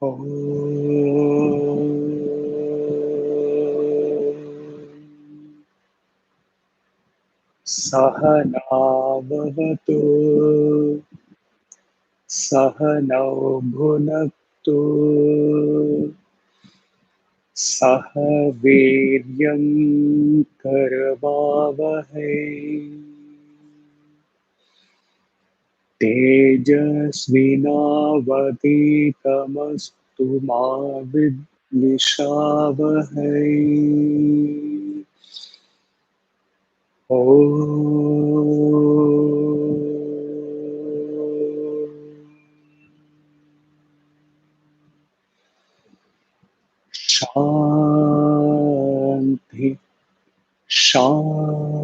ॐ सहनाववतु सहनौ भुनक्तु सह वीर्यं करवावहै तेजस्विनावतीतमस्तु मा विद्विषावहै शांति शांति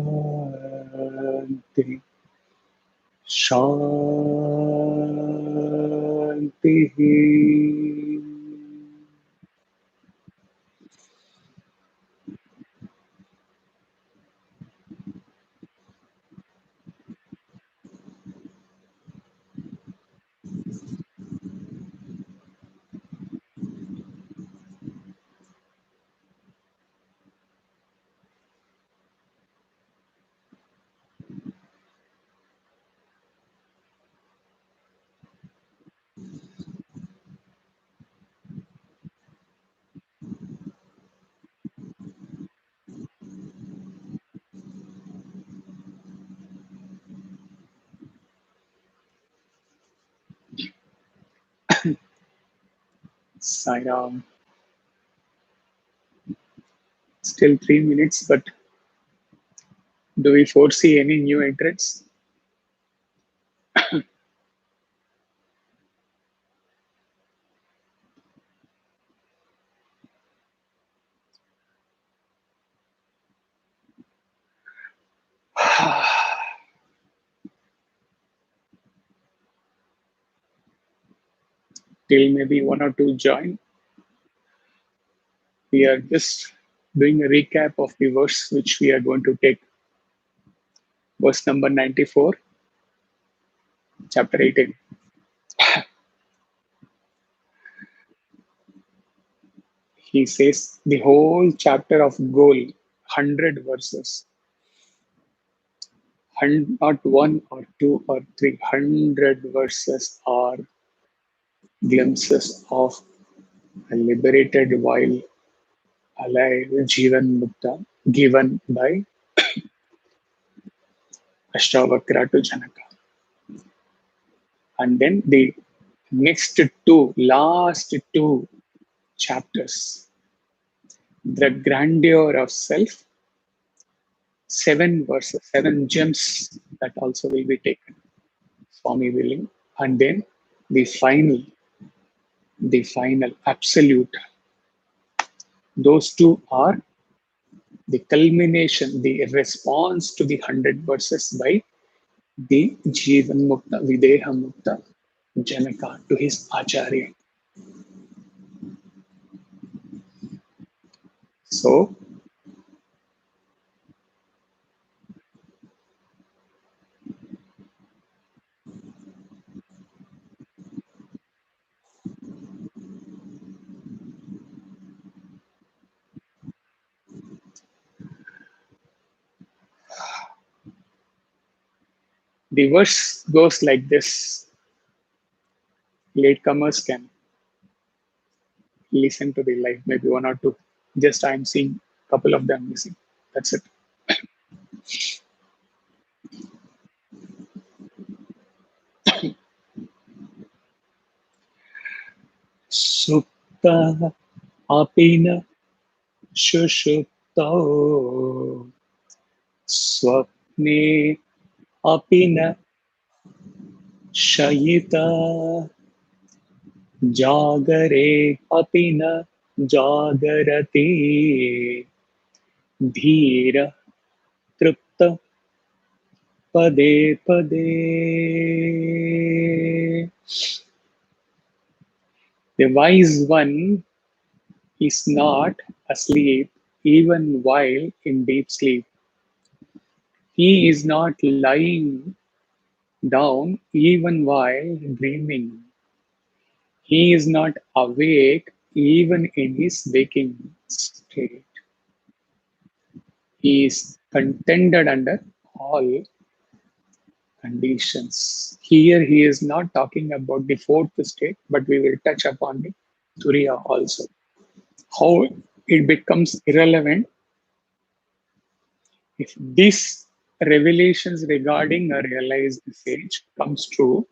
शांति Sai Ram. Still 3 minutes, but do we foresee any new entrants? Till maybe one or two join. We are just doing a recap of the verse which we are going to take. Verse number 94, chapter 18. He says the whole chapter of goal, 100 verses, not one or two or 300 verses are glimpses of a liberated while alive Jivan Mukta given by Ashtavakra to Janaka. And then the last two chapters, the grandeur of self, 7 verses, 7 gems that also will be taken, Swami willing. And then the final absolute. Those two are the culmination, the response to the 100 verses by the Jivan Mukta, Videha Mukta Janaka to his Acharya. So, the verse goes like this. Latecomers can listen to the live, maybe one or two. Just I'm seeing a couple of them missing. That's it. Supta apina shushuptao swapne apina shayita jagare apina jagarati धीर तृप्त पदे पदे. The wise one is not asleep even while in deep sleep. He is not lying down even while dreaming. He is not awake even in his waking state. He is contented under all conditions. Here, he is not talking about the fourth state, but we will touch upon the Turiya also. How it becomes irrelevant if these revelations regarding a realized sage comes true,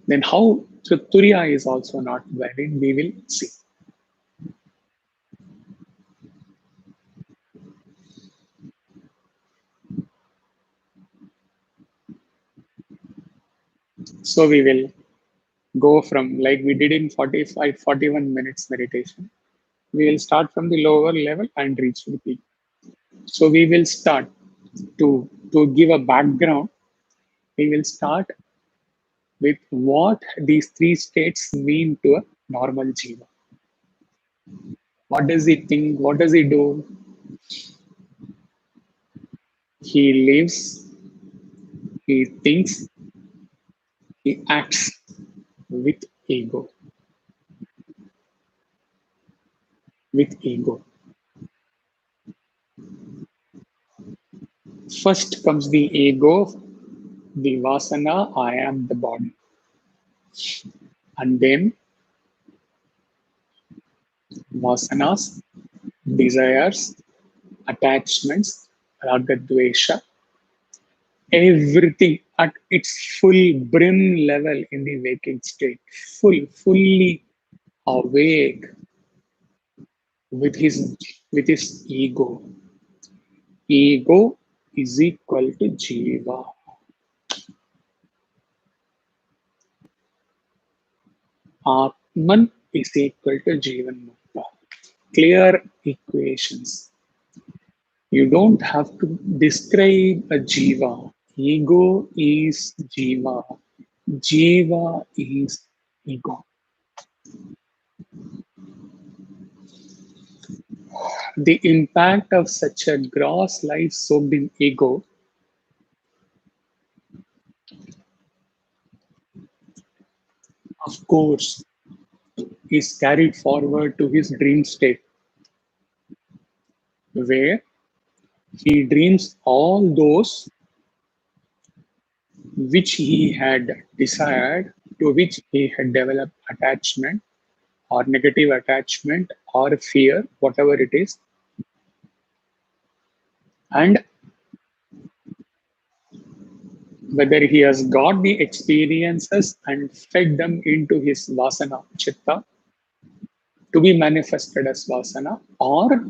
then how Turiya is also not valid, we will see. So we will go from like we did in 45, 41 minutes meditation. We will start from the lower level and reach the peak. So we will start to give a background. We will start with what these three states mean to a normal jiva. What does he think? What does he do? He lives, he thinks, he acts with ego. With ego. First comes the ego, the vasana, I am the body. And then vasanas, desires, attachments, ragadvesha, everything at its full brim level in the waking state, fully awake with his ego. Ego is equal to jiva. Atman is equal to jivan mukta. Clear equations. You don't have to describe a jiva. Ego is jiva. Jiva is ego. The impact of such a gross life soaked in ego, of course, is carried forward to his dream state, where he dreams all those which he had desired, to which he had developed attachment or negative attachment or fear, whatever it is, and whether he has got the experiences and fed them into his vasana chitta to be manifested as vasana, or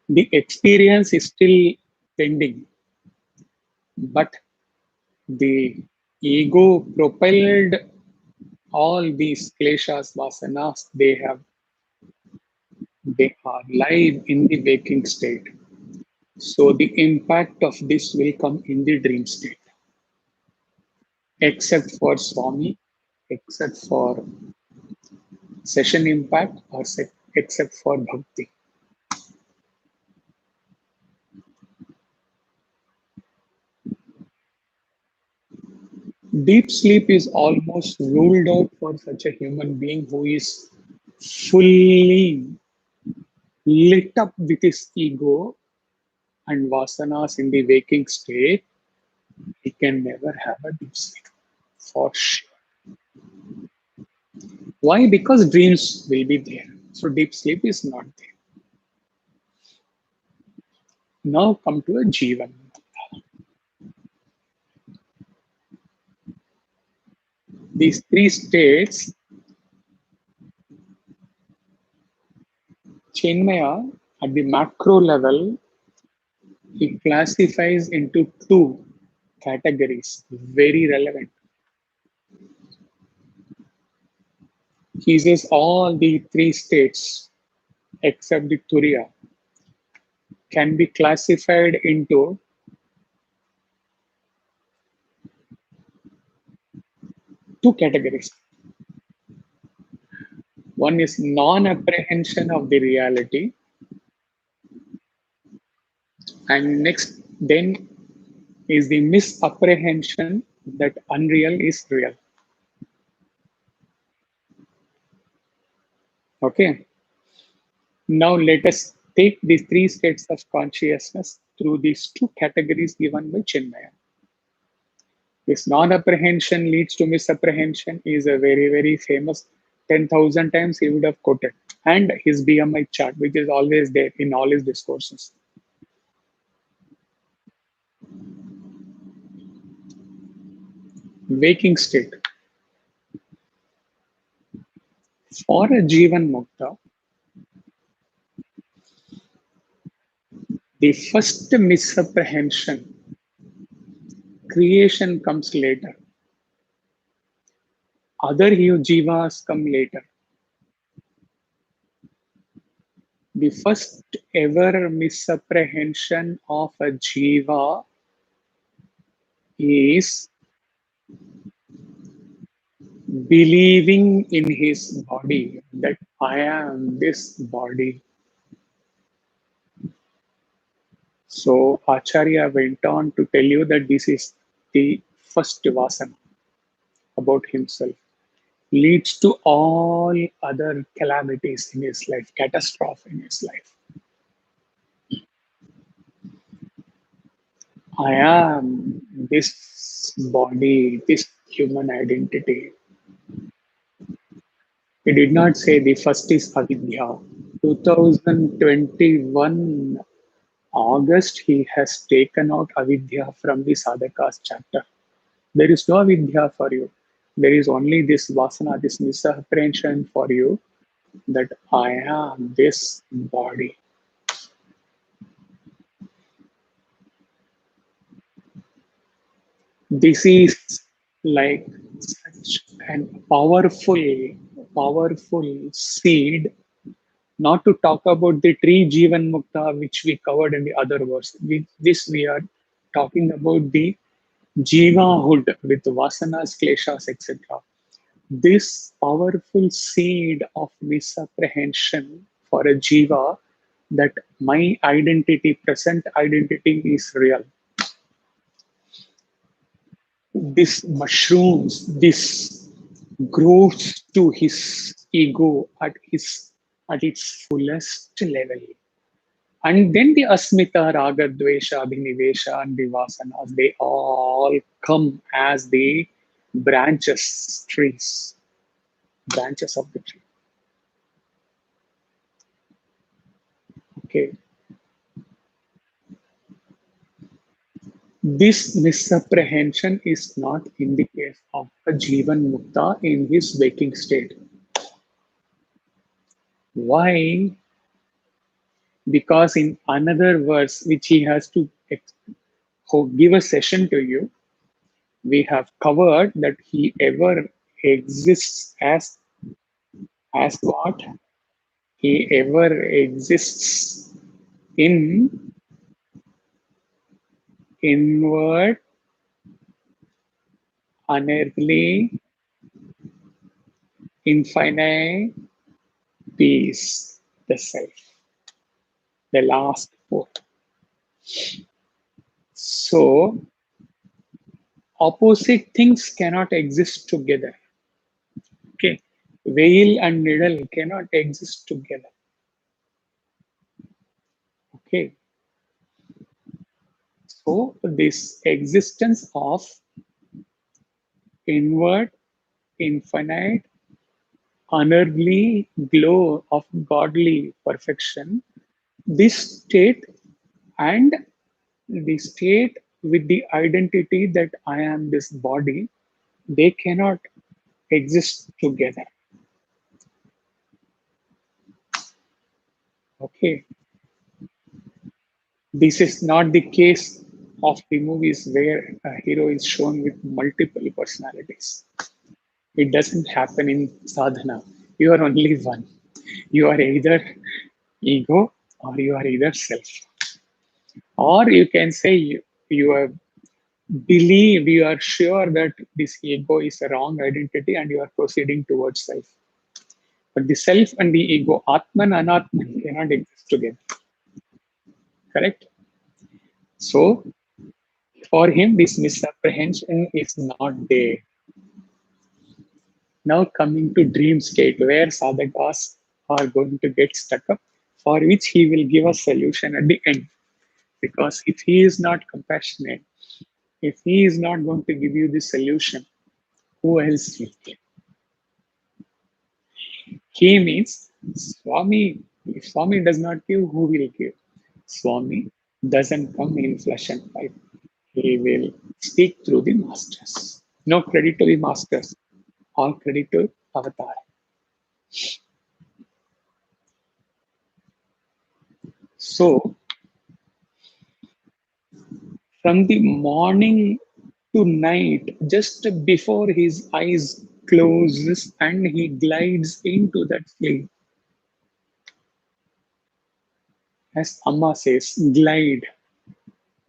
the experience is still pending, but the ego propelled all these kleshas, vasanas, they are live in the waking state. So the impact of this will come in the dream state, except for Swami, except for session impact, or except for bhakti. Deep sleep is almost ruled out for such a human being who is fully lit up with his ego and vasanas in the waking state. He can never have a deep sleep, for sure. Why? Because dreams will be there. So deep sleep is not there. Now come to a Jivan. These three states, Chinmaya, at the macro level, he classifies into two categories, very relevant. He says all the three states, except the Turiya, can be classified into two categories. One is non-apprehension of the reality, and next then is the misapprehension that unreal is real. Okay. Now let us take these three states of consciousness through these two categories given by Chinmaya. This non-apprehension leads to misapprehension is a very, very famous 10,000 times he would have quoted. And his BMI chart, which is always there in all his discourses. Waking state. For a Jivan Mukta, the first misapprehension, creation comes later. Other jivas come later. The first ever misapprehension of a jiva is believing in his body, that I am this body. So Acharya went on to tell you that this is the first vasana about himself, leads to all other calamities in his life, catastrophe in his life. I am this body, this human identity. He did not say the first is avidya. 2021 August, he has taken out avidya from the sadhakas chapter. There is no avidya for you. There is only this vasana, this misapprehension for you that I am this body. This is like such an powerful seed. Not to talk about the tree Jivan Mukta, which we covered in the other verse. This we are talking about the Jivahood with Vasanas, Kleshas, etc. This powerful seed of misapprehension for a Jiva that my identity, present identity is real. This mushrooms, this grows to his ego at its fullest level. And then the asmita, raga, dvesha, abhinivesha, and the vasanas, they all come as the branches of the tree. Okay. This misapprehension is not in the case of a Jivan Mukta in his waking state. Why? Because in another verse, which he has to give a session to you, we have covered that he ever exists as what? He ever exists in inward, unearthly, infinite peace, the self, the last four. So, opposite things cannot exist together. Okay, veil and needle cannot exist together. Okay, so this existence of inward, infinite, unearthly glow of godly perfection, this state and the state with the identity that I am this body, they cannot exist together. Okay, this is not the case of the movies where a hero is shown with multiple personalities. It doesn't happen in sadhana. You are only one. You are either ego or you are either self. Or you can say you are believe, you are sure that this ego is a wrong identity and you are proceeding towards self. But the self and the ego, Atman and Anatman, cannot exist together. Correct? So for him, this misapprehension is not there. Now coming to dream state, where sadhakas are going to get stuck up, for which he will give a solution at the end. Because if he is not compassionate, if he is not going to give you the solution, who else will give? He means Swami. If Swami does not give, who will give? Swami doesn't come in flesh and blood. He will speak through the masters. No credit to the masters. All credit to Avatar. So, from the morning to night, just before his eyes closes and he glides into that sleep, as Amma says, glide.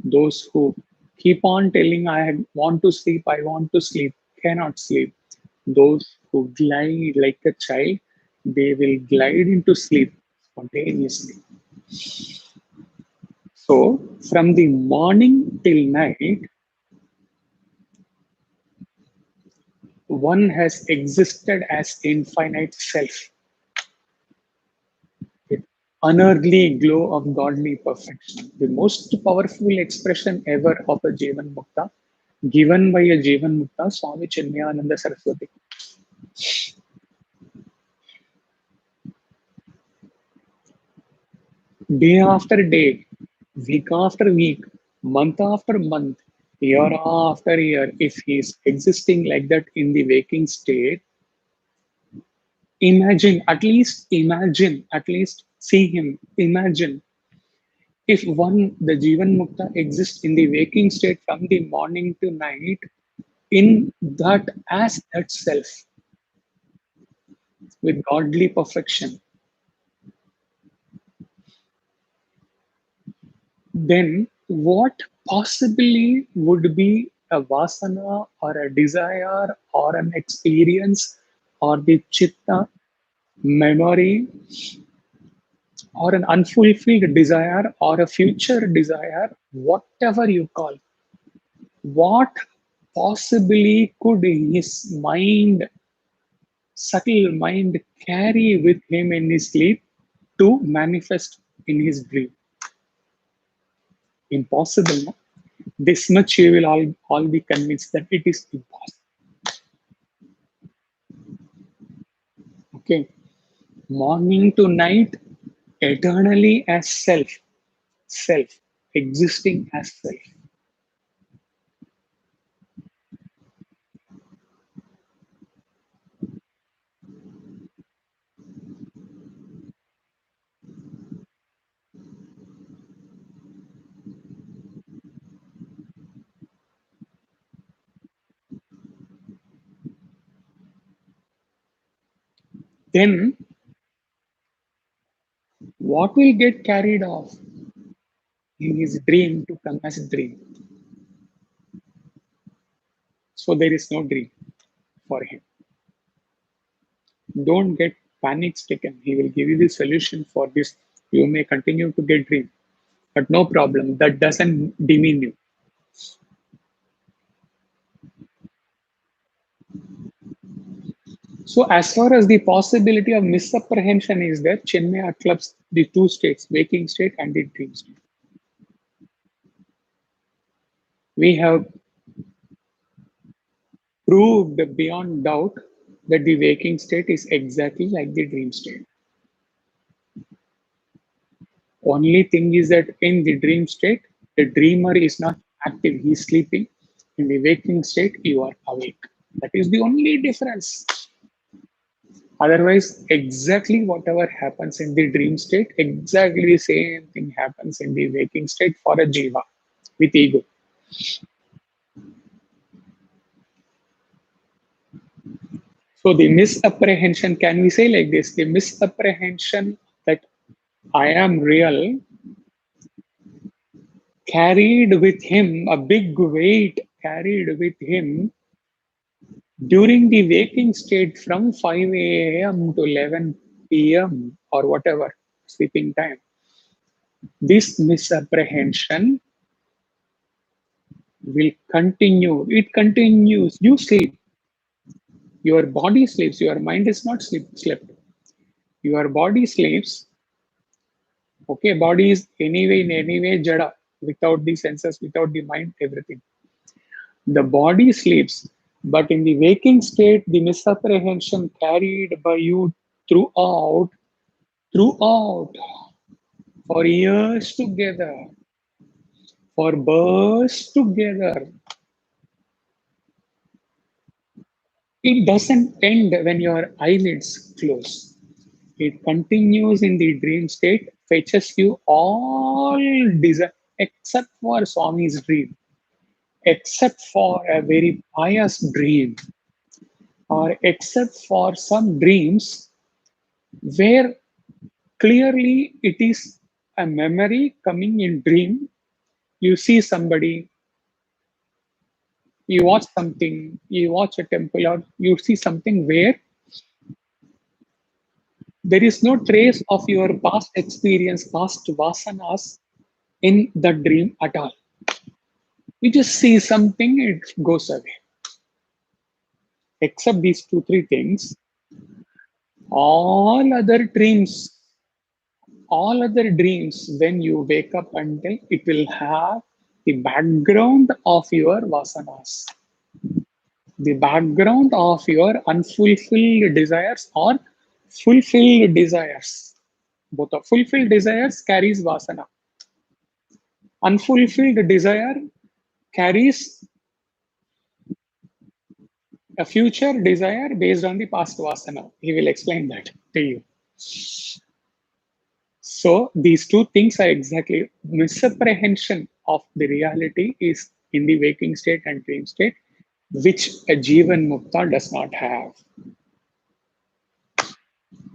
Those who keep on telling, I want to sleep, I want to sleep, cannot sleep. Those who glide like a child, they will glide into sleep spontaneously. So, from the morning till night, one has existed as infinite self, with unearthly glow of godly perfection. The most powerful expression ever of a Jivan Mukta, given by a Jivan Mukta, Swami Chinmayananda Saraswati. Day after day, week after week, month after month, year after year, if he is existing like that in the waking state, imagine, at least see him, imagine if one, the Jivan Mukta exists in the waking state from the morning to night, in that as that self, with godly perfection, then what possibly would be a vasana or a desire or an experience or the chitta memory or an unfulfilled desire or a future desire, whatever you call, what possibly could his mind, subtle mind, carry with him in his sleep to manifest in his dream? Impossible. No? This much you will all be convinced that it is impossible. Okay. Morning to night, eternally as self, self, existing as self. Then what will get carried off in his dream to come as a dream? So there is no dream for him. Don't get panic stricken. He will give you the solution for this. You may continue to get dream, but no problem. That doesn't demean you. So as far as the possibility of misapprehension is there, Chinmaya clubs the two states, waking state and the dream state. We have proved beyond doubt that the waking state is exactly like the dream state. Only thing is that in the dream state, the dreamer is not active, he's sleeping. In the waking state, you are awake. That is the only difference. Otherwise, exactly whatever happens in the dream state, exactly the same thing happens in the waking state for a jiva with ego. So the misapprehension, can we say like this? The misapprehension that I am real carried with him a big weight, carried with him during the waking state from 5 a.m. to 11 p.m. or whatever sleeping time. This misapprehension will continue. It continues. You sleep. Your body sleeps. Your mind is not slept. Your body sleeps. Okay, body is anyway in any way jada, without the senses, without the mind, everything. The body sleeps, but in the waking state, the misapprehension carried by you throughout, for years together, for births together. It doesn't end when your eyelids close. It continues in the dream state, fetches you all desire, except for Swami's dream, except for a very pious dream, or except for some dreams where clearly it is a memory coming in dream. You see somebody, you watch something, you watch a temple, or you see something where there is no trace of your past experience, past vasanas in the dream at all. You just see something, it goes away. Except these two, three things, all other dreams, when you wake up until it will have the background of your vasanas, the background of your unfulfilled desires or fulfilled desires. Both of fulfilled desires carries vasana. Unfulfilled desire carries a future desire based on the past vasana. He will explain that to you. So these two things are exactly misapprehension of the reality is in the waking state and dream state, which a Jivan Mukta does not have.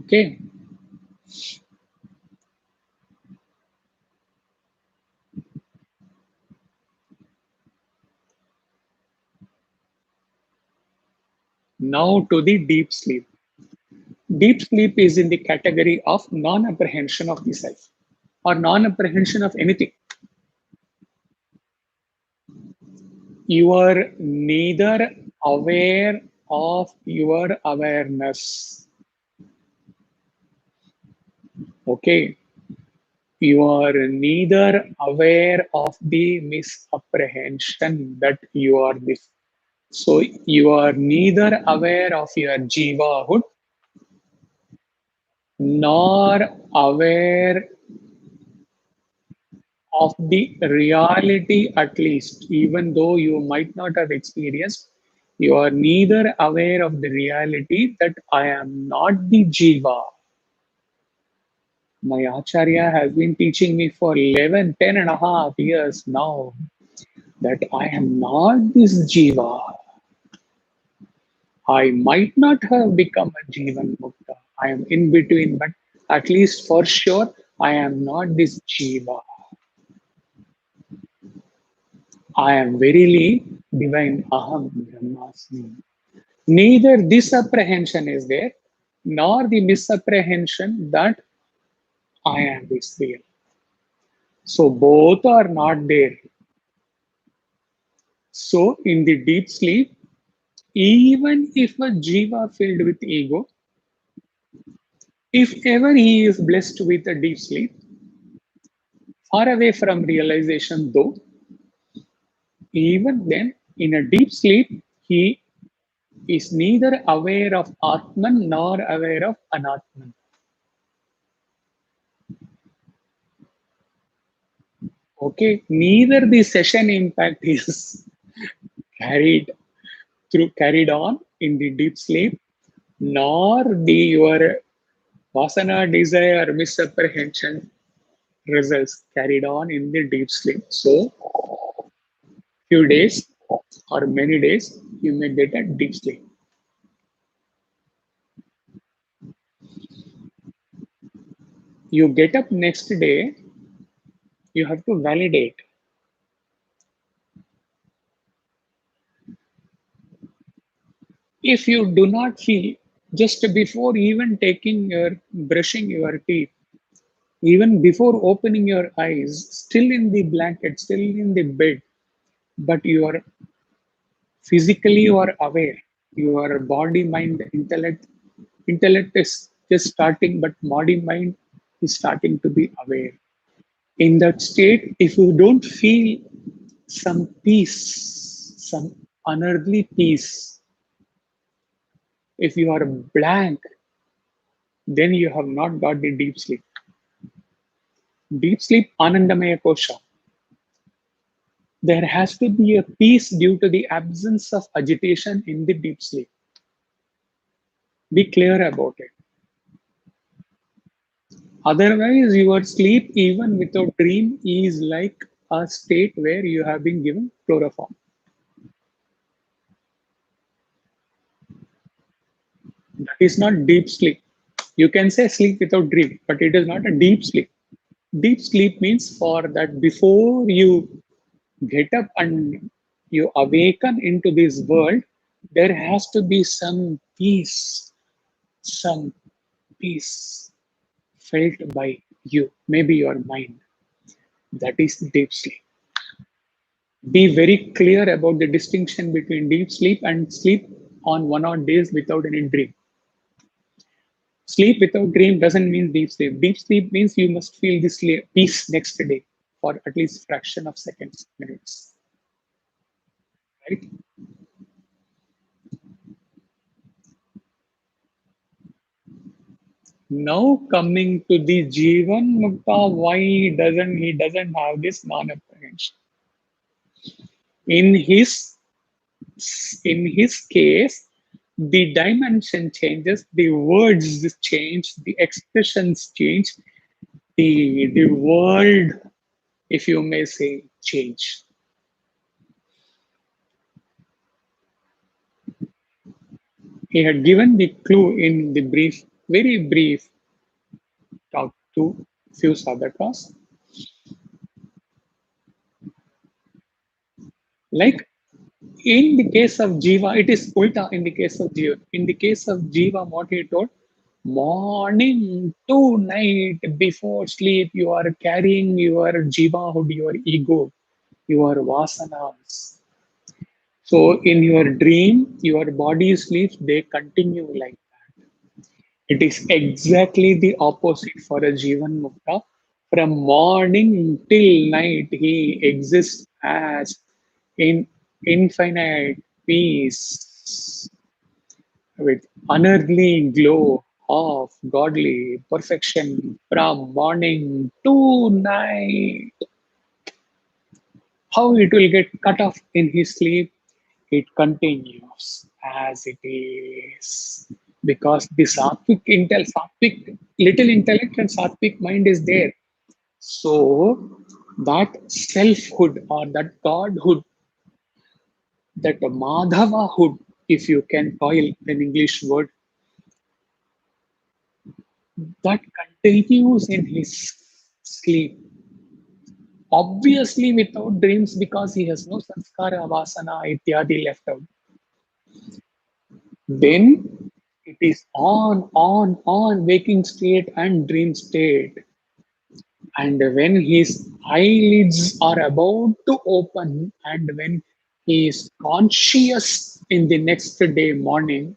Okay. Now to the deep sleep. Deep sleep is in the category of non-apprehension of the self or non-apprehension of anything. You are neither aware of your awareness. Okay. You are neither aware of the misapprehension that you are this. So you are neither aware of your jivahood nor aware of the reality, at least, even though you might not have experienced, you are neither aware of the reality that I am not the jiva. My acharya has been teaching me for 11, 10 and a half years now that I am not this jiva. I might not have become a jivan mukta. I am in between, but at least for sure, I am not this jiva. I am verily divine Aham Brahmasmi. Neither this apprehension is there, nor the misapprehension that I am this real. So both are not there. So in the deep sleep, even if a jiva filled with ego, if ever he is blessed with a deep sleep, far away from realization though, even then in a deep sleep, he is neither aware of Atman nor aware of Anatman. Okay, neither the session impact is carried on in the deep sleep, nor the your vasana desire misapprehension results carried on in the deep sleep. So few days or many days you may get a deep sleep. You get up next day, you have to validate. If you do not feel just before even taking your brushing your teeth, even before opening your eyes, still in the blanket, still in the bed, but you are physically you are aware, your body, mind, intellect is just starting, but body mind is starting to be aware. In that state, if you don't feel some peace, some unearthly peace, if you are blank, then you have not got the deep sleep. Deep sleep, Anandamaya Kosha. There has to be a peace due to the absence of agitation in the deep sleep. Be clear about it. Otherwise, your sleep, even without dream, is like a state where you have been given chloroform. That is not deep sleep. You can say sleep without dream, but it is not a deep sleep. Deep sleep means for that before you get up and you awaken into this world, there has to be some peace felt by you, maybe your mind. That is deep sleep. Be very clear about the distinction between deep sleep and sleep on 1 or days without any dream. Sleep without dream doesn't mean deep sleep. Deep sleep means you must feel this peace next day for at least fraction of seconds, minutes. Right? Now coming to the Jivan Mukta, why he doesn't have this non-apprehension? In his in his case, the dimension changes, the words change, the expressions change, the world, if you may say, change. He had given the clue in the brief, very brief talk to few sadhakas. Like in the case of Jiva, it is ulta in the case of Jiva. In the case of Jiva, what he told, morning to night before sleep, you are carrying your Jiva hood, your ego, your vasanas. So in your dream, your body sleeps, they continue like that. It is exactly the opposite for a Jivan Mukta. From morning till night, he exists as in infinite peace with unearthly glow of godly perfection from morning to night. How it will get cut off in his sleep? It continues as it is. Because the sattvic, little intellect and sattvic mind is there. So that selfhood or that godhood, that Madhavahood, if you can coil an English word, that continues in his sleep. Obviously without dreams because he has no sanskara, vasana, ityadi left out. Then it is on, waking state and dream state. And when his eyelids are about to open, and when he is conscious in the next day morning,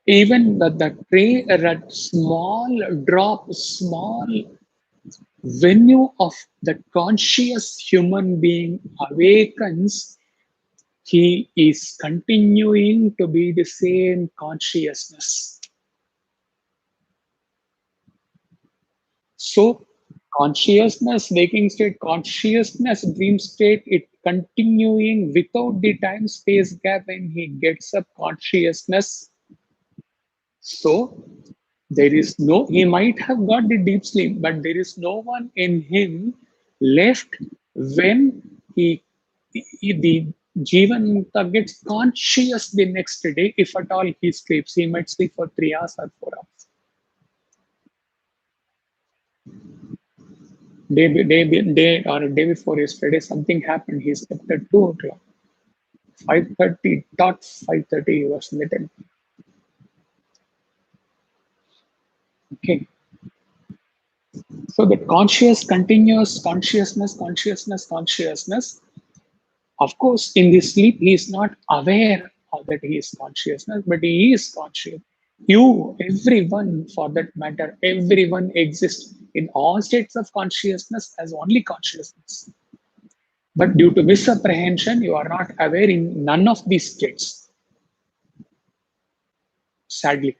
even that small drop, small venue of the conscious human being awakens, he is continuing to be the same consciousness. So, consciousness, waking state, consciousness, dream state, it continuing without the time space gap when he gets up consciousness. So, there is no, he might have got the deep sleep, but there is no one in him left when the Jivan Mukta gets conscious the next day. If at all he sleeps, he might sleep for 3 hours or 4 hours. Day or day before yesterday, something happened. He slept at 2 o'clock. 5:30, dot 5:30 he was in the temple. Okay. So the conscious, continuous consciousness. Of course, in this sleep, he is not aware or that he is consciousness, but he is conscious. You, everyone for that matter, everyone exists in all states of consciousness as only consciousness. But due to misapprehension, you are not aware in none of these states, sadly.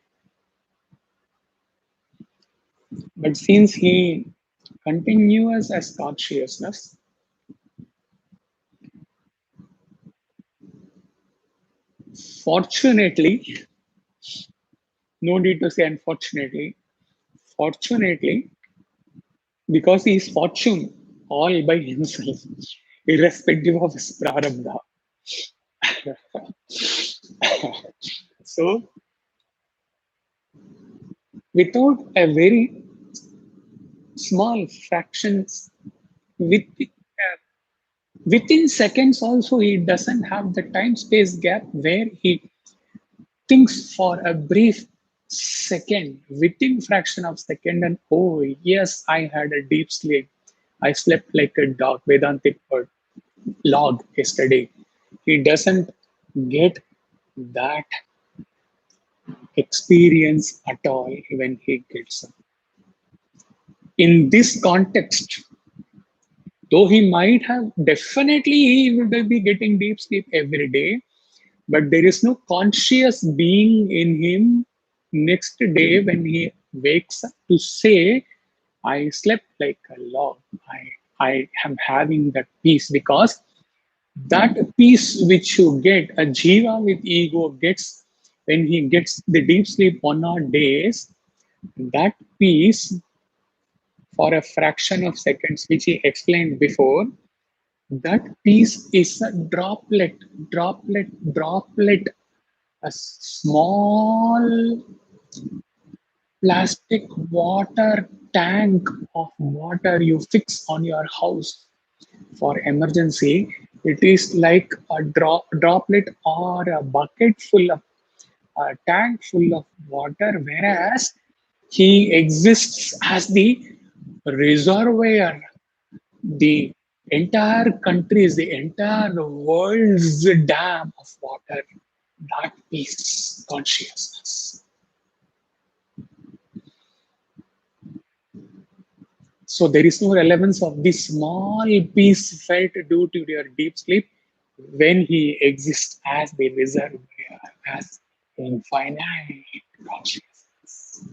But since he continues as consciousness, fortunately, no need to say unfortunately, fortunately, because he is fortune all by himself, irrespective of his prarabdha. So, without a very small fractions, with, within seconds also, he doesn't have the time space gap where he thinks for a brief second, within fraction of second, and oh yes, I had a deep sleep. I slept like a dog, Vedantic word, log yesterday. He doesn't get that experience at all when he gets up. In this context, though he might have definitely he will be getting deep sleep every day, but there is no conscious being in him next day when he wakes up to say, I slept like a log. I am having that peace, because that peace which you get, a jiva with ego gets when he gets the deep sleep 1 hour days, that peace for a fraction of seconds, which he explained before, that piece is a droplet, a small plastic water tank of water you fix on your house for emergency. It is like a droplet or a bucket full of a tank full of water, whereas he exists as the reservoir. The entire country's, the entire world's dam of water, that is consciousness. So there is no relevance of this small piece felt due to your deep sleep when he exists as the reservoir, as infinite consciousness.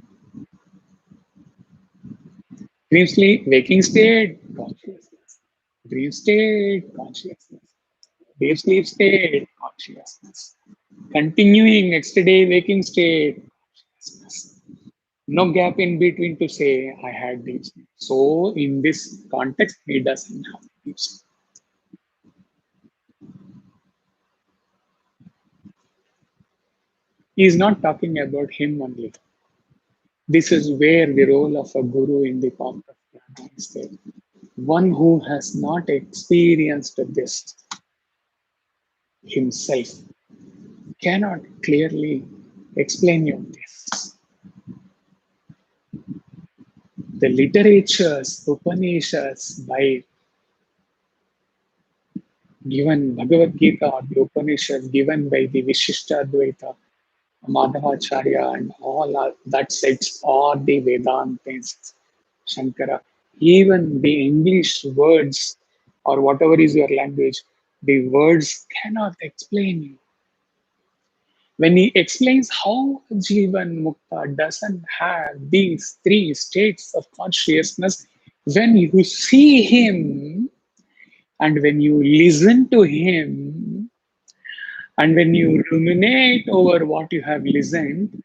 Dream sleep, waking state, consciousness. Dream state, consciousness. Deep sleep state, consciousness. Continuing next day waking state, consciousness. No gap in between to say I had deep sleep. So in this context, he doesn't have deep sleep. He is not talking about him only. This is where the role of a guru in the path of jnana is there. One who has not experienced this himself cannot clearly explain you this. The literatures, Upanishads, by given Bhagavad Gita or the Upanishads given by the Vishishtadvaita, Madhavacharya, and all that sets or the Vedantas, Shankara, even the English words or whatever is your language, the words cannot explain you. When he explains how Jivan Mukta doesn't have these three states of consciousness, when you see him and when you listen to him and when you ruminate over what you have listened,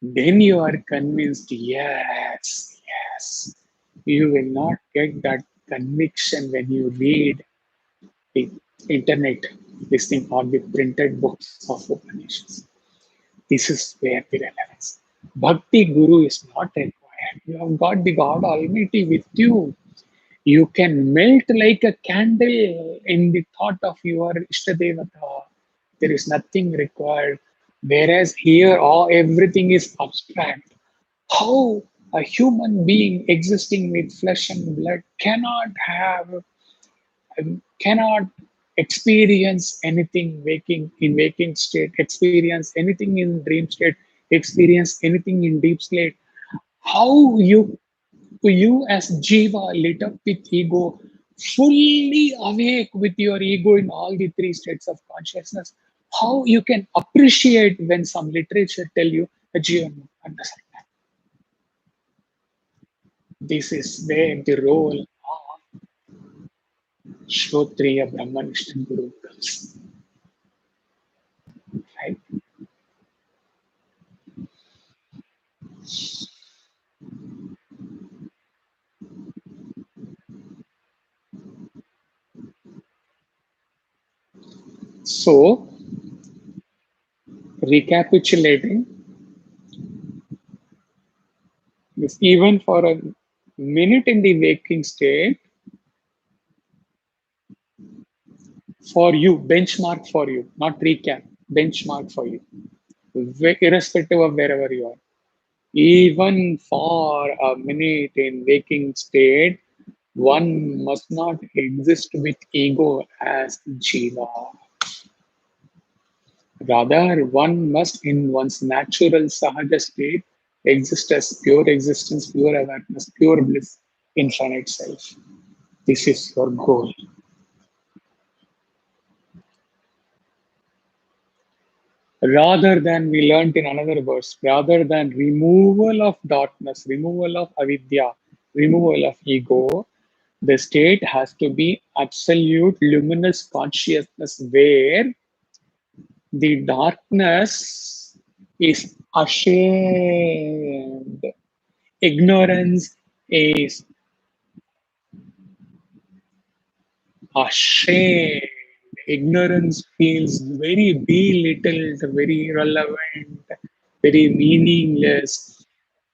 then you are convinced, yes, yes. You will not get that conviction when you read the internet, this thing, or the printed books of Upanishads. This is where the relevance. Bhakti Guru is not required. You have got the God Almighty with you. You can melt like a candle in the thought of your Ishtadevata. There is nothing required. Whereas here, all everything is abstract. How a human being existing with flesh and blood cannot experience anything waking state, experience anything in dream state, experience anything in deep state. How you as Jiva lit up with ego, fully awake with your ego in all the three states of consciousness, how you can appreciate when some literature tell you a Jiva understand. This is where the role of Shrotriya Brahmanishta Guru comes. Right? So, recapitulating, is even for a minute in the waking state, for you, benchmark for you, not recap, benchmark for you, irrespective of wherever you are. Even for a minute in waking state, one must not exist with ego as Jiva. Rather, one must, in one's natural sahaja state, exist as pure existence, pure awareness, pure bliss, infinite self. This is your goal. Rather than, we learnt in another verse, rather than removal of darkness, removal of avidya, removal of ego, the state has to be absolute luminous consciousness where the darkness is ashamed. Ignorance is ashamed. Ignorance feels very belittled, very irrelevant, very meaningless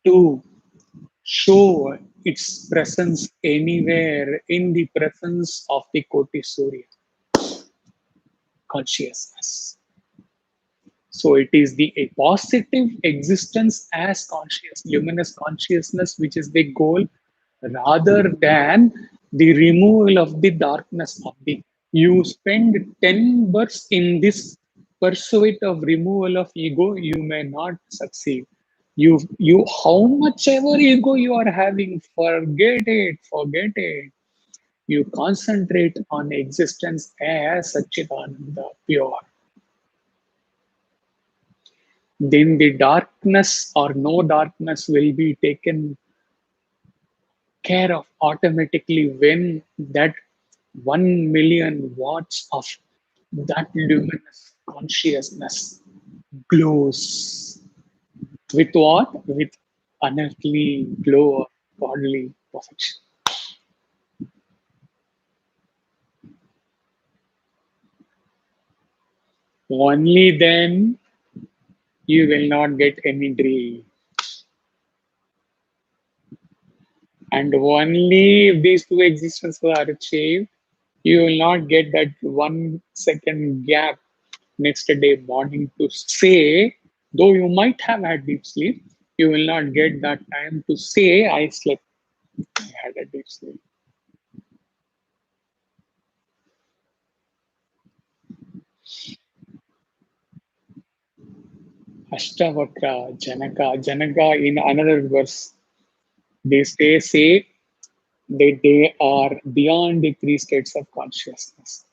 to show its presence anywhere in the presence of the Koti Surya consciousness. So it is the a positive existence as conscious, luminous consciousness, which is the goal, rather than the removal of the darkness of the. You spend 10 births in this pursuit of removal of ego, you may not succeed. You how much ever ego you are having, forget it. You concentrate on existence as Satchitananda, pure. Then the darkness or no darkness will be taken care of automatically when that 1 million watts of that luminous consciousness glows. With what? With unearthly glow of godly perfection. Only then you will not get any dream. And only if these two existences are achieved, you will not get that 1 second gap next day morning to say, though you might have had deep sleep, you will not get that time to say, I slept, I had a deep sleep. Ashtavakra, Janaka in another verse, they say that they are beyond the three states of consciousness.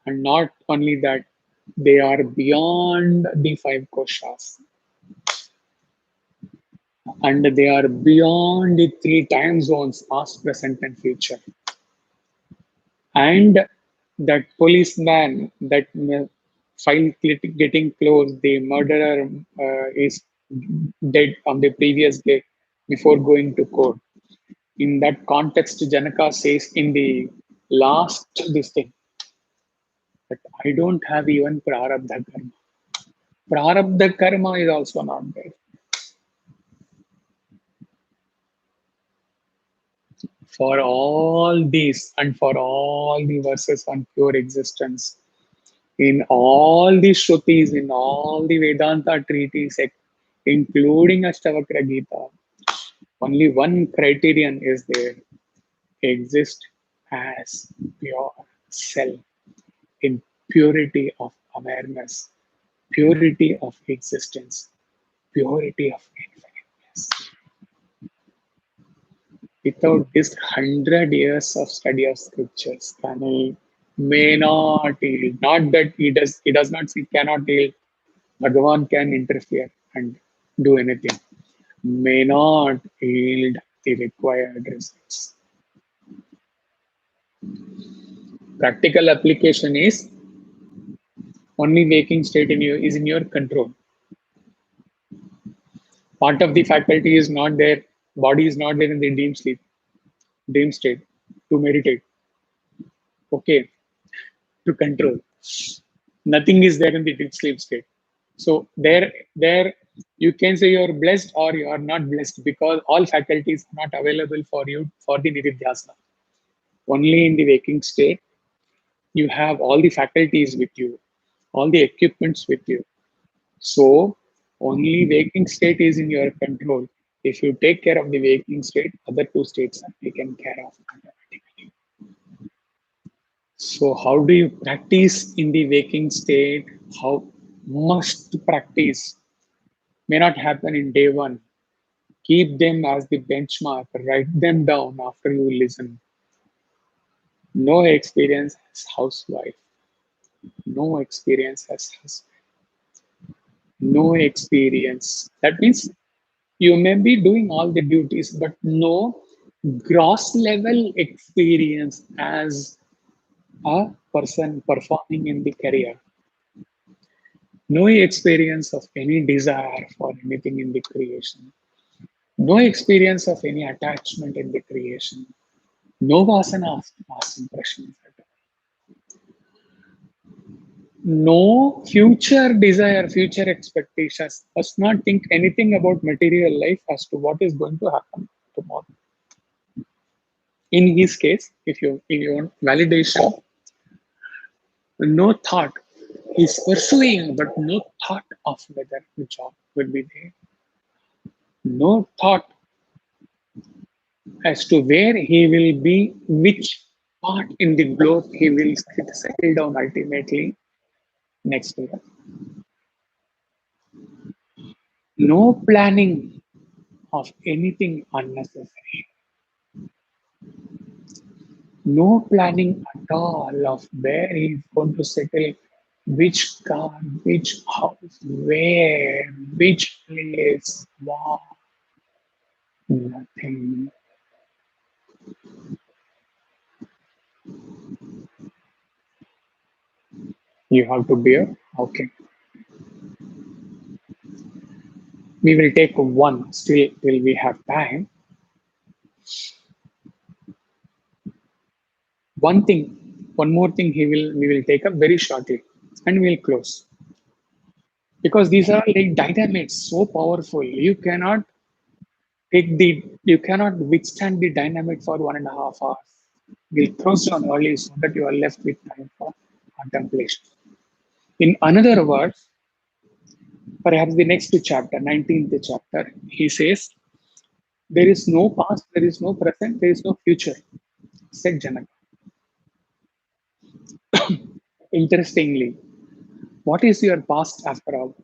And not only that, they are beyond the five koshas. And they are beyond the three time zones, past, present, and future. And that policeman, that file getting closed, the murderer is dead on the previous day before going to court. In that context, Janaka says in the last this thing that I don't have even prarabdha karma. Prarabdha karma is also not there. For all these and for all the verses on pure existence, in all the Shrutis, in all the Vedanta treatises, including Ashtavakra Gita, only one criterion is there: exist as pure. self, in purity of awareness, purity of existence, purity of infiniteness. Without this 100 years of study of scriptures, Kani may not yield. Not that he does not see cannot yield. Bhagavan can interfere and do anything. May not yield the required results. Practical application is only waking state in you is in your control. Part of the faculty is not there, body is not there in the dream state to meditate. Okay, to control. Nothing is there in the deep sleep state. So there you can say you're blessed or you are not blessed because all faculties are not available for you for the nididhyasana. Only in the waking state, you have all the faculties with you, all the equipments with you. So only waking state is in your control. If you take care of the waking state, other two states are taken care of automatically. So how do you practice in the waking state? How must practice? May not happen in day one. Keep them as the benchmark. Write them down after you listen. No experience as housewife. No experience as husband. No experience. That means you may be doing all the duties, but no gross level experience as a person performing in the career. No experience of any desire for anything in the creation. No experience of any attachment in the creation. No vasanas, past impressions. No future desire, future expectations. Must not think anything about material life as to what is going to happen tomorrow. In his case, if you want validation, no thought. He's pursuing, but no thought of whether the job will be there. No thought as to where he will be, which part in the globe he will settle down ultimately next year. No planning of anything unnecessary. No planning at all of where he's going to settle, which car, which house, where, which place, wow, nothing. You have to bear. Okay. We will take one still till we have time. One more thing we will take up very shortly and we'll close. Because these are like dynamics, so powerful. You cannot withstand the dynamic for 1.5 hours. We'll close down early so that you are left with time for contemplation. In another words, perhaps the next chapter, 19th chapter, he says, there is no past, there is no present, there is no future, said Janaka. Interestingly, what is your past after all?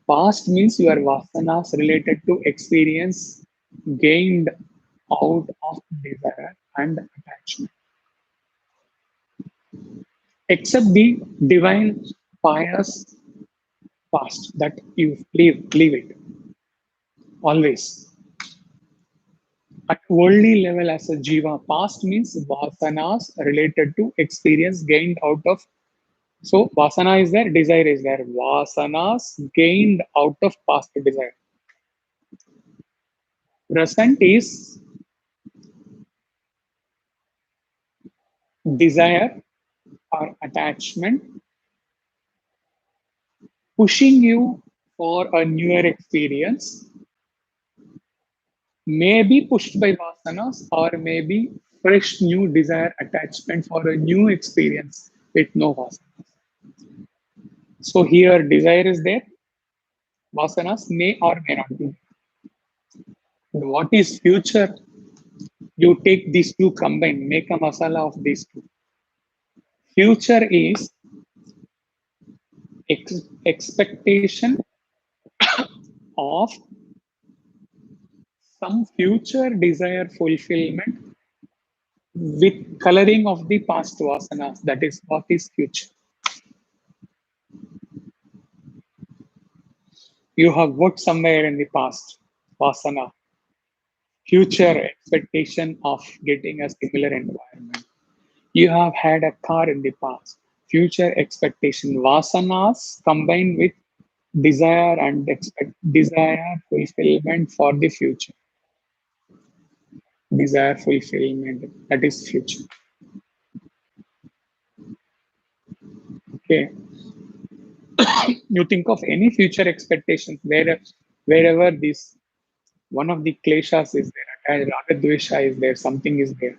Past means your vasanas related to experience gained out of desire and attachment. Except the divine pious past that you leave it always. At worldly level as a jiva, past means vasanas related to experience gained out of. So vasana is there, desire is there. Vasanas gained out of past desire. Present is desire or attachment pushing you for a newer experience, may be pushed by vasanas or maybe fresh new desire attachment for a new experience with no vasanas. So here desire is there, vasanas may or may not be. What is future? You take these two combine, make a masala of these two. Future is expectation of some future desire fulfillment with coloring of the past vasanas. That is what is future. You have worked somewhere in the past, vasana, future expectation of getting a similar environment. You have had a car in the past, future expectation, vasanas combined with desire and desire fulfillment for the future. Desire fulfillment, that is future. Okay. You think of any future expectations wherever this one of the kleshas is there, raga dvesha is there, something is there.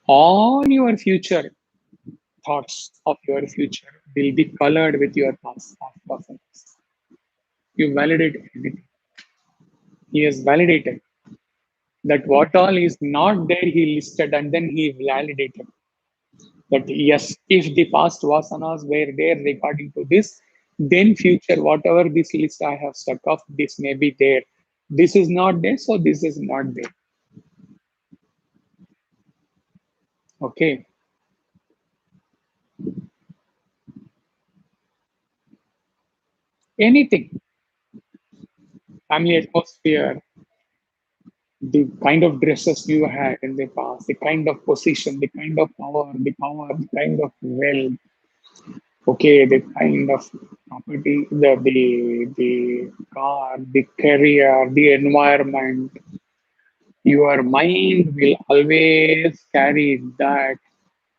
All your future thoughts of your future will be colored with your past performance. You validate everything. He has validated that what all is not there, he listed and then he validated that yes, if the past vasanas were there regarding to this, then future, whatever this list I have stuck off, this may be there. This is not there, so this is not there. Okay. Anything, family atmosphere, the kind of dresses you had in the past, the kind of position, the kind of power, the kind of wealth, okay, the kind of property, the car, the career, the environment, your mind will always carry that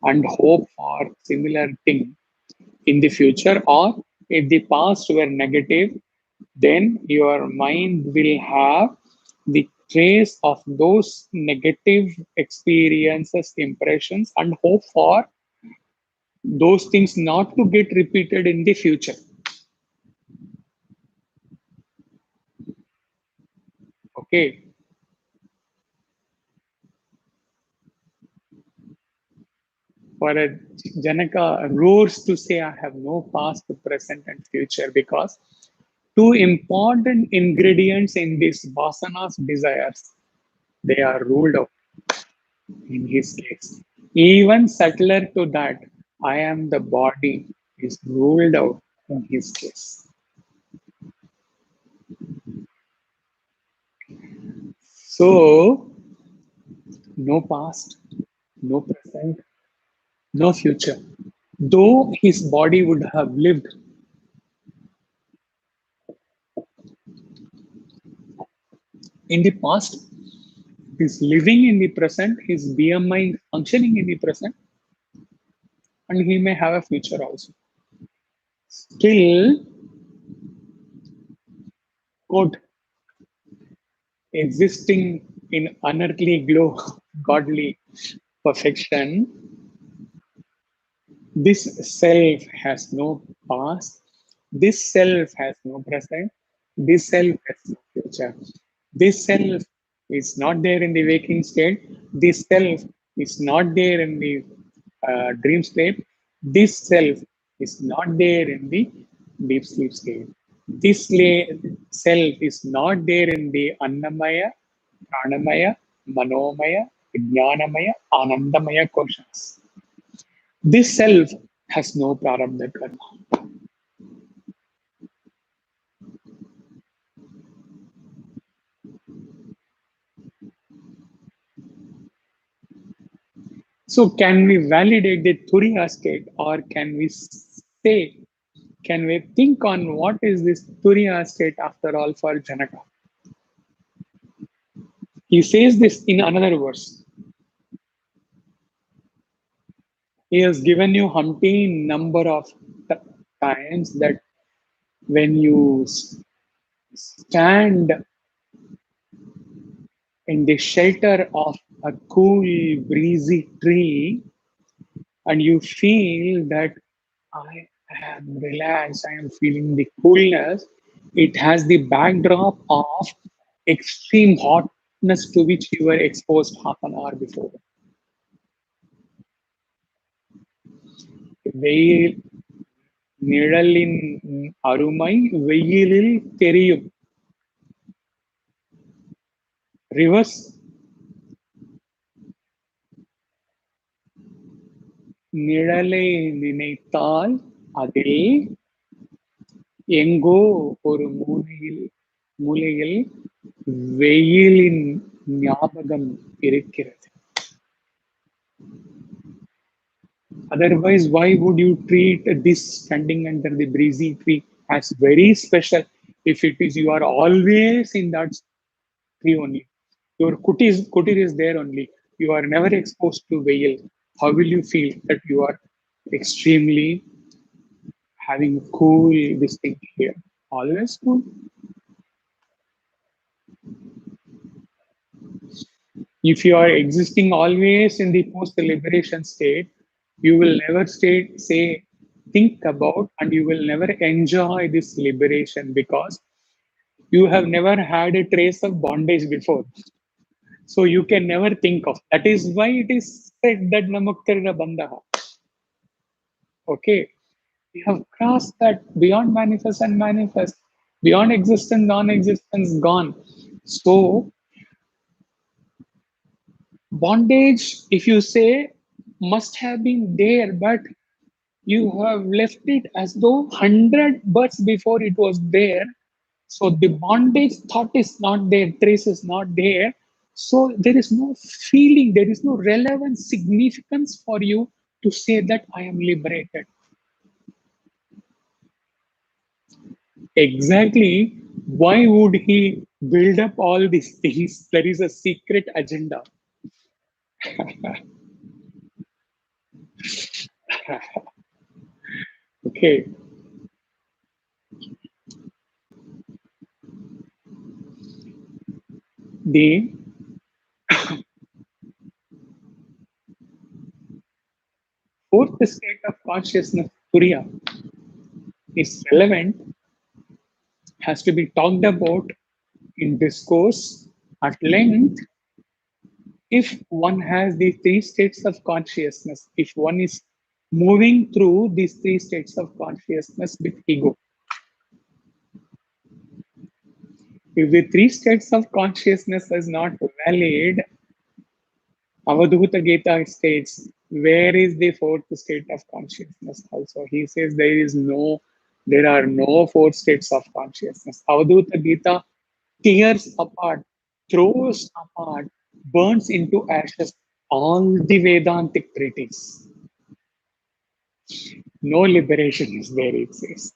and hope for similar thing in the future. Or if the past were negative, then your mind will have the trace of those negative experiences, impressions, and hope for those things not to get repeated in the future. Okay. For a Janaka roars to say, I have no past, present, and future, because two important ingredients in this vasanas desires, they are ruled out in his case. Even subtler to that, I am the body is ruled out in his case. So, no past, no present, no future. Though his body would have lived in the past, he's living in the present, his BMI functioning in the present, and he may have a future also. Still, quote, existing in unearthly glow, godly perfection, this self has no past, this self has no present, this self has no future. This self is not there in the waking state, this self is not there in the dream state, this self is not there in the deep sleep state. This self is not there in the Annamaya, Pranamaya, Manomaya, Jnanamaya, Anandamaya questions. This self has no prarabdha karma. So, can we validate the Turiya state, or can we say, can we think on what is this Turiya state after all for Janaka? He says this in another verse. He has given you umpteen number of times that when you stand in the shelter of a cool, breezy tree and you feel that I am relaxed, I am feeling the coolness, it has the backdrop of extreme hotness to which you were exposed half an hour before. வெயில் நிழலின் அருமை வெயிலில் தெரியும். Reverse, நிழலை நினைத்தால் அதில் எங்கோ ஒரு மூலையில் வெயிலின் ஞாபகம் இருக்கிறது. Otherwise, why would you treat this standing under the breezy tree as very special if it is you are always in that tree only? Your kutir is there only. You are never exposed to veil. How will you feel that you are extremely having cool this thing here? Always cool. If you are existing always in the post-liberation state, you will never think about, and you will never enjoy this liberation because you have never had a trace of bondage before. So you can never think of. That is why it is said that Namuktara Bandha. Okay. We have crossed that beyond manifest and manifest, beyond existence, non-existence, gone. So bondage, if you say, must have been there, but you have left it as though 100 births before it was there. So the bondage thought is not there, trace is not there. So there is no feeling, there is no relevant significance for you to say that I am liberated. Exactly. Why would he build up all these things? There is a secret agenda. Okay. The fourth state of consciousness, Turiya, is relevant, has to be talked about in discourse at length if one has these three states of consciousness, if one is moving through these three states of consciousness with ego. If the three states of consciousness is not valid, Avadhuta Gita states, where is the fourth state of consciousness? Also, he says there are no four states of consciousness. Avadhuta Gita tears apart, throws apart, burns into ashes all the Vedantic treatises. No liberation is there, it says.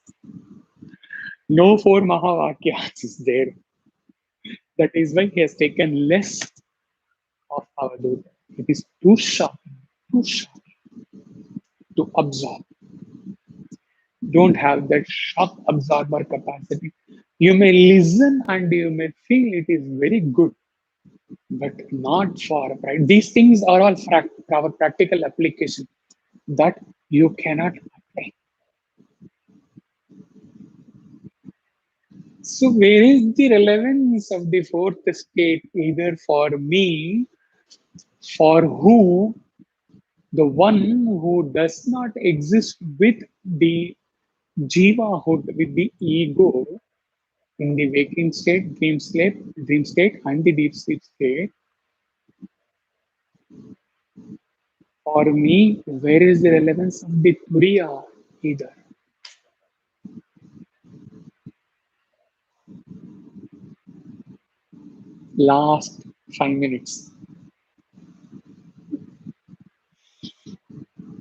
No four Mahavakyas is there. That is why he has taken less of Avadhuta. It is too sharp to absorb. Don't have that shock absorber capacity. You may listen and you may feel it is very good, but not for right. These things are all our practical application that you cannot apply. So, where is the relevance of the fourth state, either for me, for who, the one who does not exist with the jivahood, with the ego, in the waking state, dream state, and the deep sleep state? For me, where is the relevance of the Turiya either? Last 5 minutes.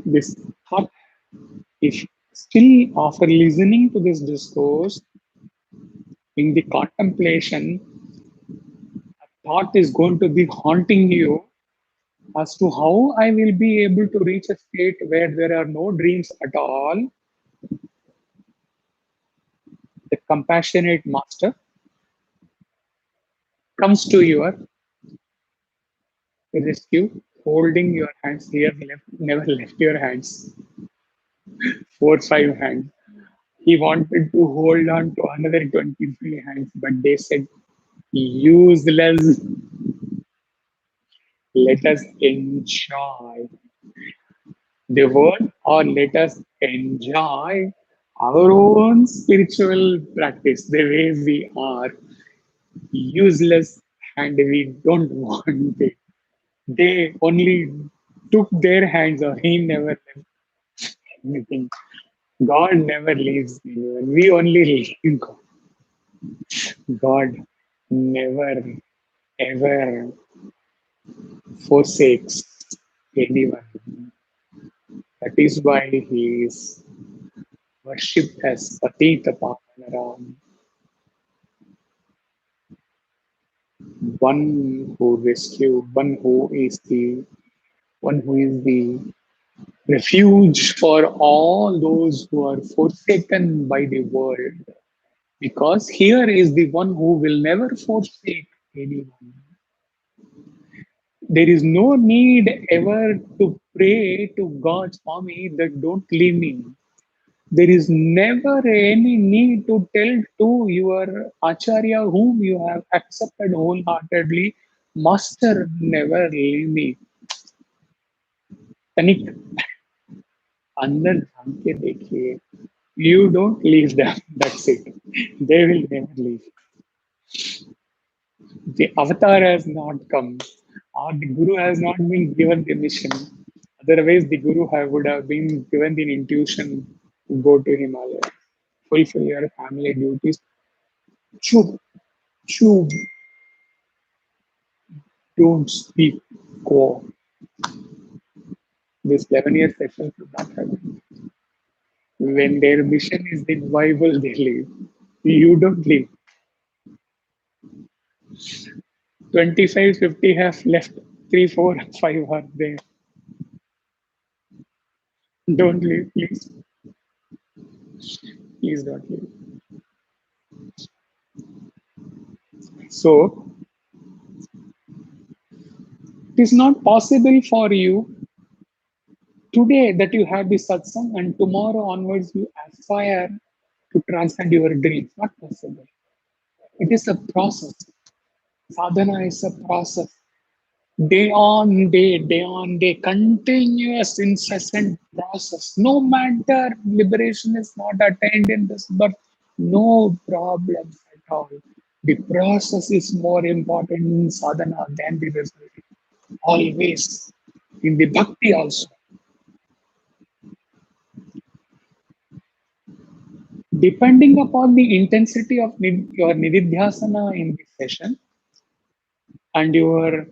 This thought, if still after listening to this discourse, in the contemplation, a thought is going to be haunting you as to how I will be able to reach a state where there are no dreams at all. The compassionate master comes to your rescue, holding your hands. Here, never left your hands. 4, 5 hands. He wanted to hold on to another 23 hands, but they said, useless. Let us enjoy. the word, or let us enjoy our own spiritual practice the way we are, useless, and we don't want it. They only took their hands off. He never left anything. God never leaves anyone. We only leave God. God never ever forsakes anyone. That is why he is worshipped as Patita Pavanaram, one who rescued, one who is the refuge for all those who are forsaken by the world. Because here is the one who will never forsake anyone. There is no need ever to pray to God, Swami, that don't leave me. There is never any need to tell to your Acharya whom you have accepted wholeheartedly, Master, never leave me. तनिक अंदर झांक के देखिए. You don't leave them. That's it. They will never leave. The avatar has not come, or the guru has not been given the mission. Otherwise, the guru would have been given the intuition to go to Himalaya, fulfill your family duties. Chub, chub, don't speak. Go. This 11-year session should not have been. When their mission is the Bible, they leave. You don't leave. 25, 50 have left. 3, 4, 5 are there. Don't leave, please. Please don't leave. So, it is not possible for you today that you have this satsang and tomorrow onwards you aspire to transcend your dreams. Not possible. It is a process. Sadhana is a process. Day on day, continuous, incessant process. No matter liberation is not attained in this birth, no problem at all. The process is more important in sadhana than the result. Always. In the bhakti also. Depending upon the intensity of your nididhyasana in this session and your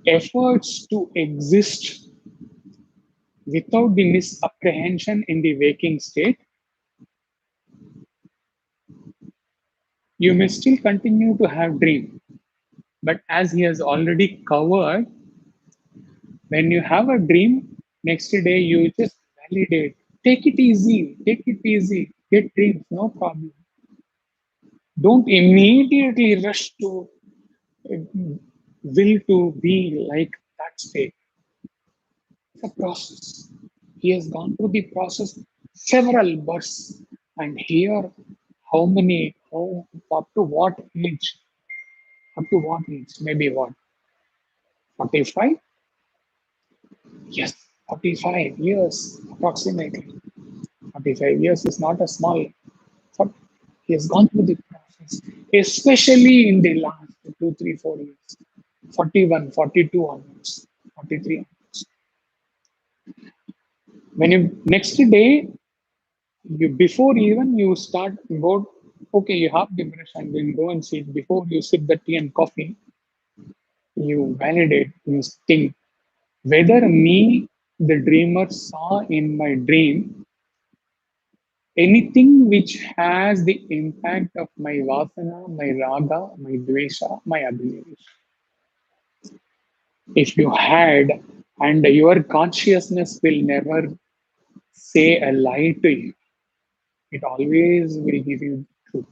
efforts to exist without the misapprehension in the waking state, you may still continue to have dream. But as he has already covered, when you have a dream, next day you just validate. Take it easy, get dreams, no problem. Don't immediately rush to will to be like that state. It's a process. He has gone through the process several births. And here, up to what age? Up to what age? Maybe what? 45? Yes, 45 years approximately. 45 years is not a small. But he has gone through the process, especially in the last 2, 3, 4 years. 41, 42 onwards, 43 onwards. When you next day, you before even you start go, okay, you have the brush and then go and sit. Before you sip the tea and coffee, you validate, you think whether me, the dreamer, saw in my dream anything which has the impact of my vasana, my raga, my dvesha, my abhinivesha. If you had, and your consciousness will never say a lie to you, it always will give you truth.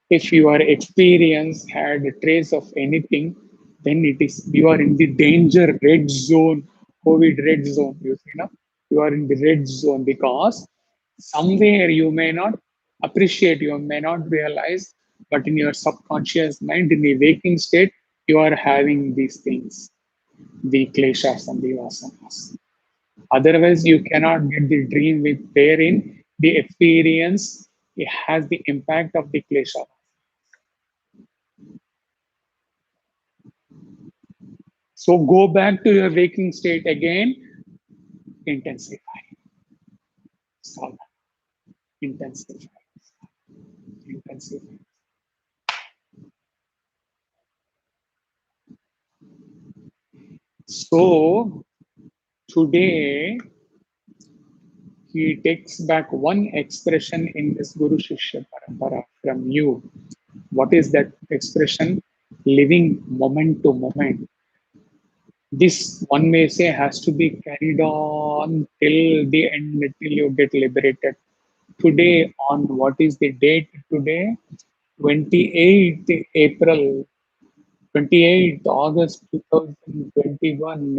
If your experience had a trace of anything, then it is you are in the danger red zone, COVID red zone. You see, now you are in the red zone because somewhere you may not appreciate, you may not realize, but in your subconscious mind, in the waking state, you are having these things, the kleshas and the vasanas. Otherwise, you cannot get the dream with wherein the experience it has the impact of the klesha. So go back to your waking state again, intensify, stop, intensify, intensify. So today he takes back one expression in this Guru Shishya Parampara from you. What is that expression? Living moment to moment. This, one may say, has to be carried on till the end, till you get liberated. Today, on what is the date today? 28th April, 28th August 2021,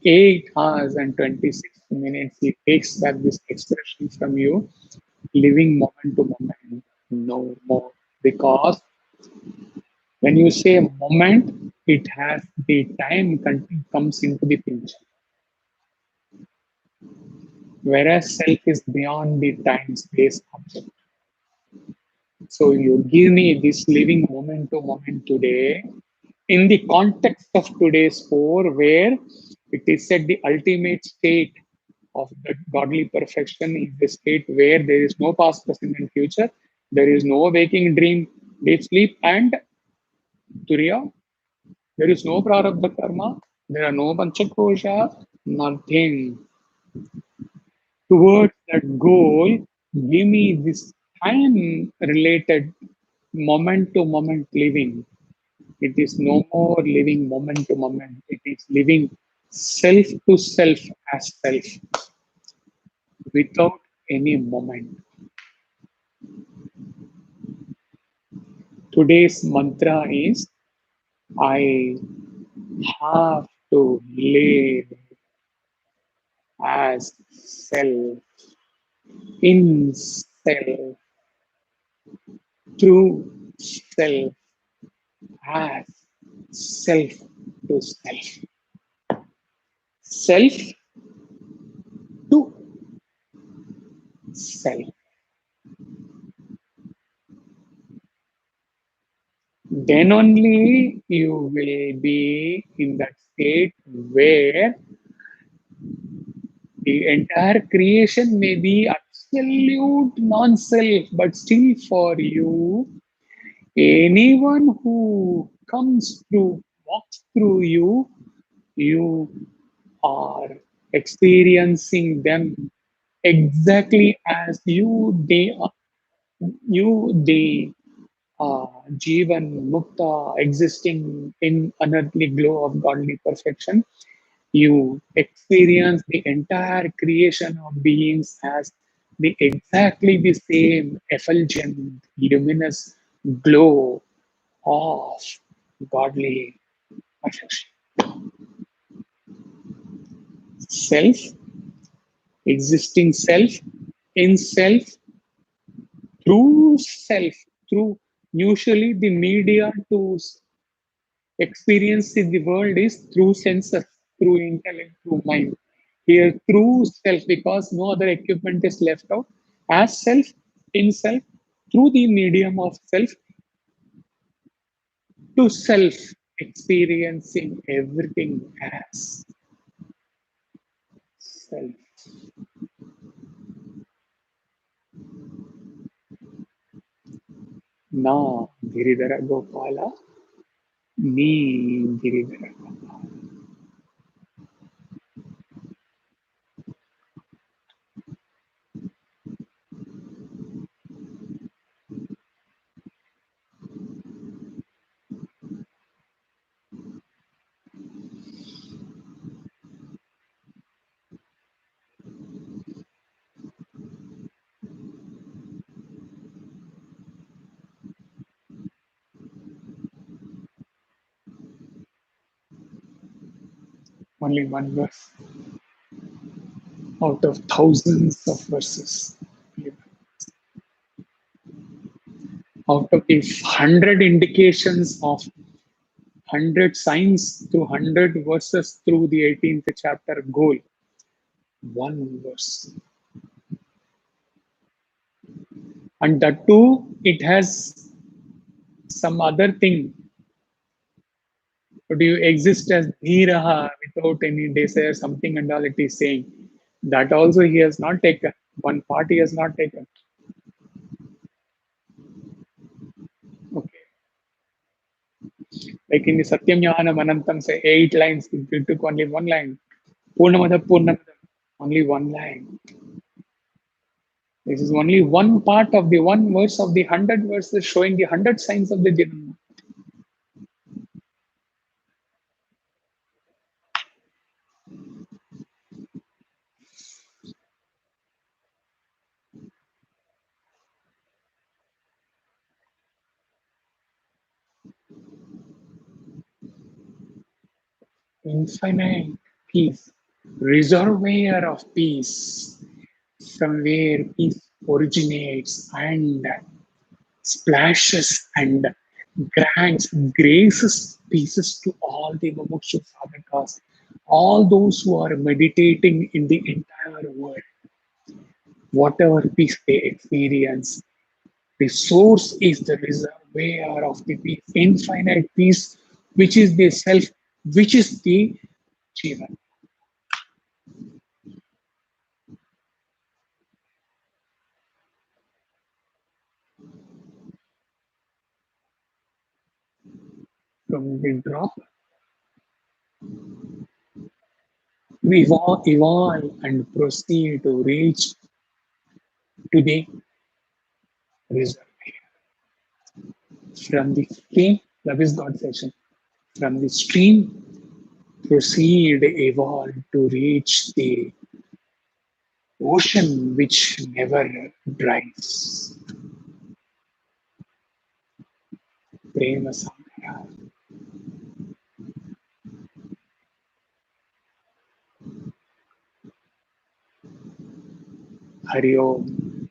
8 hours and 26 minutes. He takes back this expression from you, living moment to moment, no more. Because when you say moment, it has the time comes into the picture, whereas self is beyond the time space object. So you give me this living moment to moment today in the context of today's four, where it is said the ultimate state of the godly perfection is the state where there is no past, present, and future. There is no waking, dream, deep sleep, and turiya. There is no prarabdha karma. There are no panchakosha. Nothing. Towards that goal, give me this time related moment to moment living. It is no more living moment to moment. It is living self to self as self without any moment. Today's mantra is I have to live as self, in self, through self, as self to self. Self to self. Then only you will be in that state where the entire creation may be absolute non-self, but still for you, anyone who comes through, walks through you, you are experiencing them exactly as you, they are, you, they Jivan Mukta, existing in unearthly glow of godly perfection. You experience the entire creation of beings as the exactly the same effulgent, luminous glow of godly perfection. Self, existing self, in self, through self, through usually the media to experience in the world is through senses, through intellect, through mind. Here, through self, because no other equipment is left out, as self, in self, through the medium of self, to self, experiencing everything as self. Na Giridhara Gopala, me Giridhara. Only one verse out of thousands of verses. Out of the 100 indications of 100 signs through 100 verses through the 18th chapter goal. One verse. And that too, it has some other thing. Do you exist as Dhiraha without any desire, something and all it is saying? That also he has not taken. One part he has not taken. Okay. Like in the Satyam Jnana Anantam, say 8 lines, it took only one line. Purnamada Purnamadam, only one line. This is only one part of the one verse of the 100 verses showing the 100 signs of the Jivan. Infinite peace, reservoir of peace, from where peace originates and splashes and grants, graces pieces to all the Mumukshu sadhakas, all those who are meditating in the entire world, whatever peace they experience. The source is the reservoir of the peace, infinite peace, which is the self, which is the Jivan. From the drop, we evolve and proceed to reach to the reservoir. From the stream, love is God session. From the stream, proceed, evolve to reach the ocean which never dries. Prema Samaya. Hari Om.